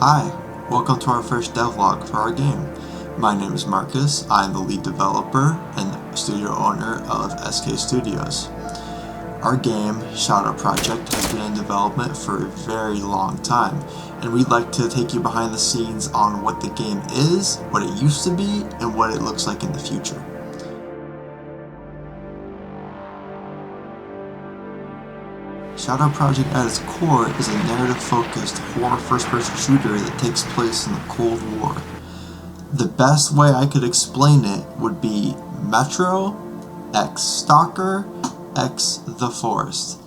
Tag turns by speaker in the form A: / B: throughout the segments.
A: Hi, welcome to our first devlog for our game. My name is Marcus, I am the lead developer and studio owner of S.T.A.L.K.E.R Studios. Our game, Shadow Project, has been in development for a very long time, and we'd like to take you behind the scenes on what the game is, what it used to be, and what it looks like in the future. Shadow Project at its core is a narrative-focused horror first-person shooter that takes place in the Cold War. The best way I could explain it would be Metro x S.T.A.L.K.E.R x The Forest.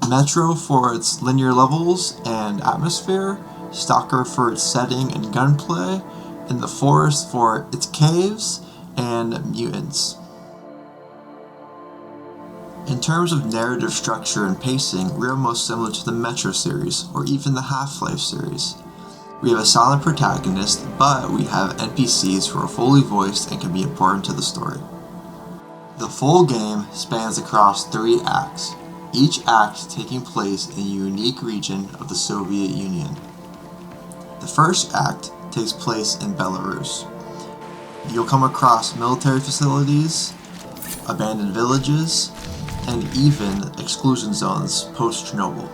A: Metro for its linear levels and atmosphere, S.T.A.L.K.E.R for its setting and gunplay, and The Forest for its caves and mutants. In terms of narrative structure and pacing, we are most similar to the Metro series, or even the Half-Life series. We have a silent protagonist, but we have NPCs who are fully voiced and can be important to the story. The full game spans across 3 acts, each act taking place in a unique region of the Soviet Union. The first act takes place in Belarus. You'll come across military facilities, abandoned villages, and even exclusion zones post-Chernobyl.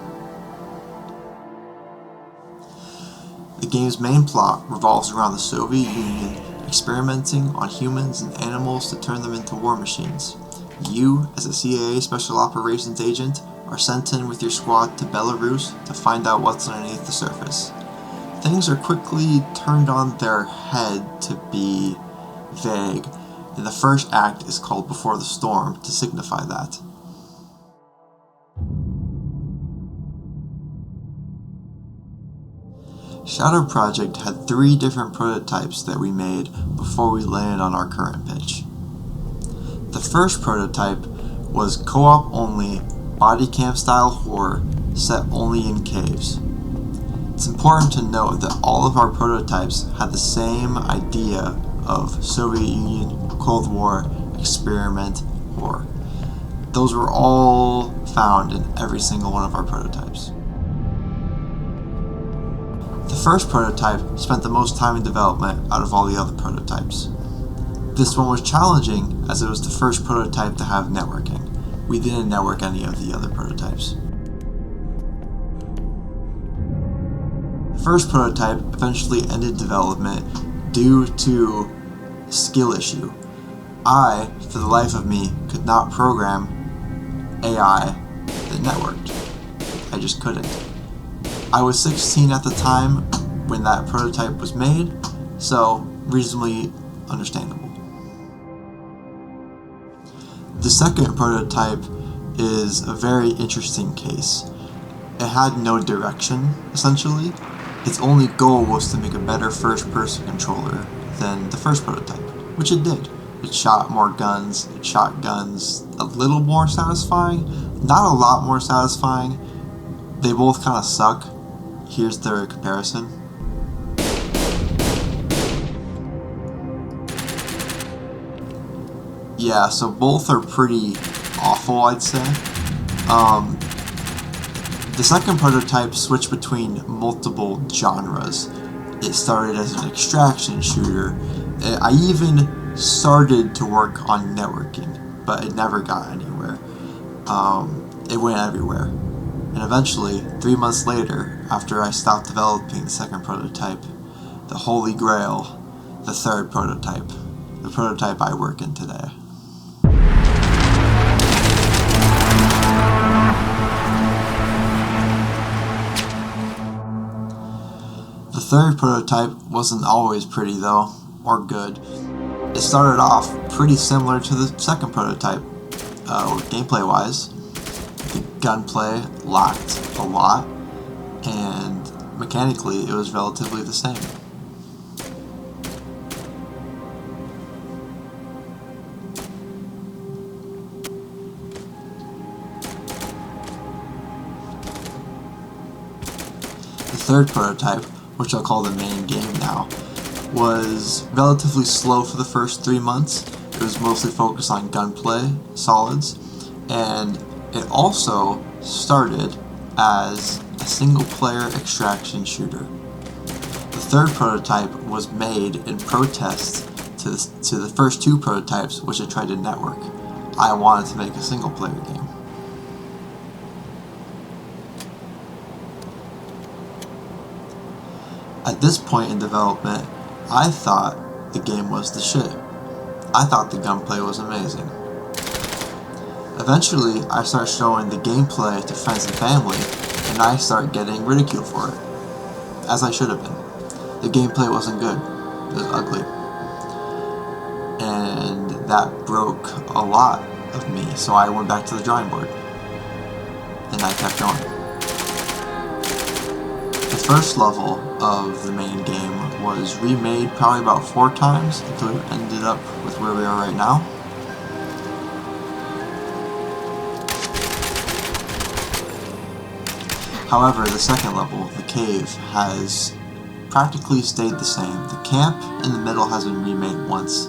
A: The game's main plot revolves around the Soviet Union experimenting on humans and animals to turn them into war machines. You, as a CIA Special Operations agent, are sent in with your squad to Belarus to find out what's underneath the surface. Things are quickly turned on their head to be vague, and the first act is called Before the Storm to signify that. Shadow Project had 3 different prototypes that we made before we landed on our current pitch. The first prototype was co-op only, body cam style horror set only in caves. It's important to note that all of our prototypes had the same idea of Soviet Union, Cold War, experiment, horror. Those were all found in every single one of our prototypes. The first prototype spent the most time in development out of all the other prototypes. This one was challenging as it was the first prototype to have networking. We didn't network any of the other prototypes. The first prototype eventually ended development due to a skill issue. I, for the life of me, could not program AI that networked. I just couldn't. I was 16 at the time when that prototype was made, so reasonably understandable. The second prototype is a very interesting case. It had no direction, essentially. Its only goal was to make a better first-person controller than the first prototype, which it did. It shot more guns, it shot guns a little more satisfying, not a lot more satisfying. They both kind of suck. Here's their comparison. Yeah, so both are pretty awful, I'd say. The second prototype switched between multiple genres. It started as an extraction shooter. I even started to work on networking, but it never got anywhere. It went everywhere. And eventually, 3 months later, after I stopped developing the second prototype, the Holy Grail, the third prototype, the prototype I work in today. The third prototype wasn't always pretty though, or good. It started off pretty similar to the second prototype, gameplay-wise. The gunplay lacked a lot, and mechanically it was relatively the same. The third prototype, which I'll call the main game now, was relatively slow for the first 3 months. It was mostly focused on gunplay, solids, and it also started as a single-player extraction shooter. The third prototype was made in protest to the first two prototypes which had tried to network. I wanted to make a single player game. At this point in development, I thought the game was the shit. I thought the gunplay was amazing. Eventually, I start showing the gameplay to friends and family, and I start getting ridiculed for it. As I should have been. The gameplay wasn't good. It was ugly. And that broke a lot of me, so I went back to the drawing board. And I kept going. The first level of the main game was remade probably about 4 times until we ended up with where we are right now. However, the second level, the cave, has practically stayed the same. The camp in the middle has been remade once,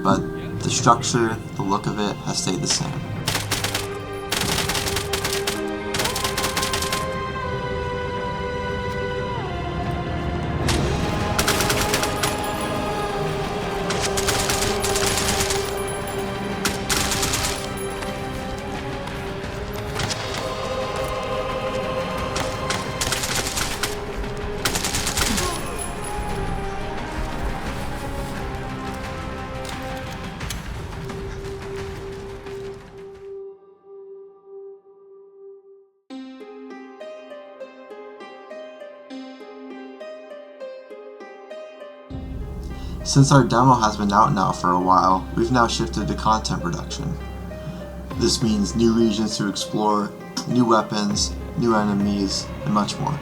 A: but the structure, the look of it, has stayed the same. Since our demo has been out now for a while, we've now shifted to content production. This means new regions to explore, new weapons, new enemies, and much more.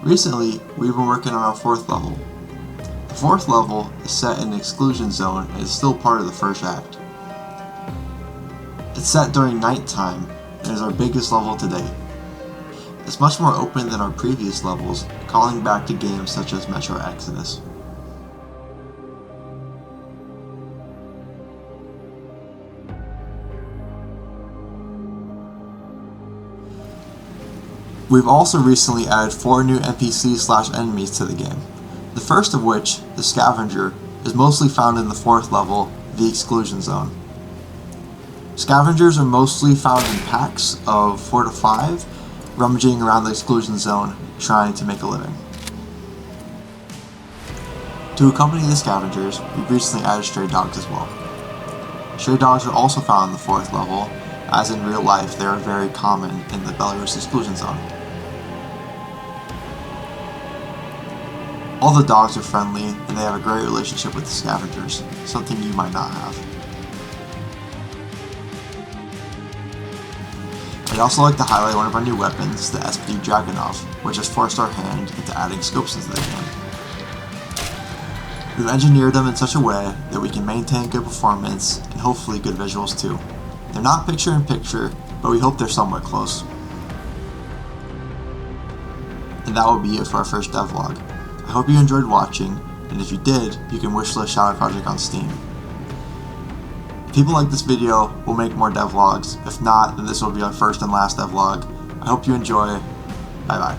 A: Recently, we've been working on our 4th level. The 4th level is set in an exclusion zone and is still part of the first act. It's set during nighttime and is our biggest level to date. It's much more open than our previous levels, calling back to games such as Metro Exodus. We've also recently added 4 new NPCs/enemies to the game. The first of which, the Scavenger, is mostly found in the 4th level, the Exclusion Zone. Scavengers are mostly found in packs of 4 to 5, rummaging around the Exclusion Zone, trying to make a living. To accompany the Scavengers, we've recently added stray dogs as well. Stray dogs are also found in the 4th level, as in real life they are very common in the Belarus Exclusion Zone. All the dogs are friendly, and they have a great relationship with the Scavengers, something you might not have. I'd also like to highlight one of our new weapons, the SP Dragunov, which has forced our hand into adding scopes into the game. We've engineered them in such a way that we can maintain good performance and hopefully good visuals too. They're not picture-in-picture, but we hope they're somewhat close. And that will be it for our first devlog. I hope you enjoyed watching, and if you did, you can wishlist Shadow Project on Steam. If people like this video, we'll make more devlogs. If not, then this will be our first and last devlog. I hope you enjoy. Bye bye.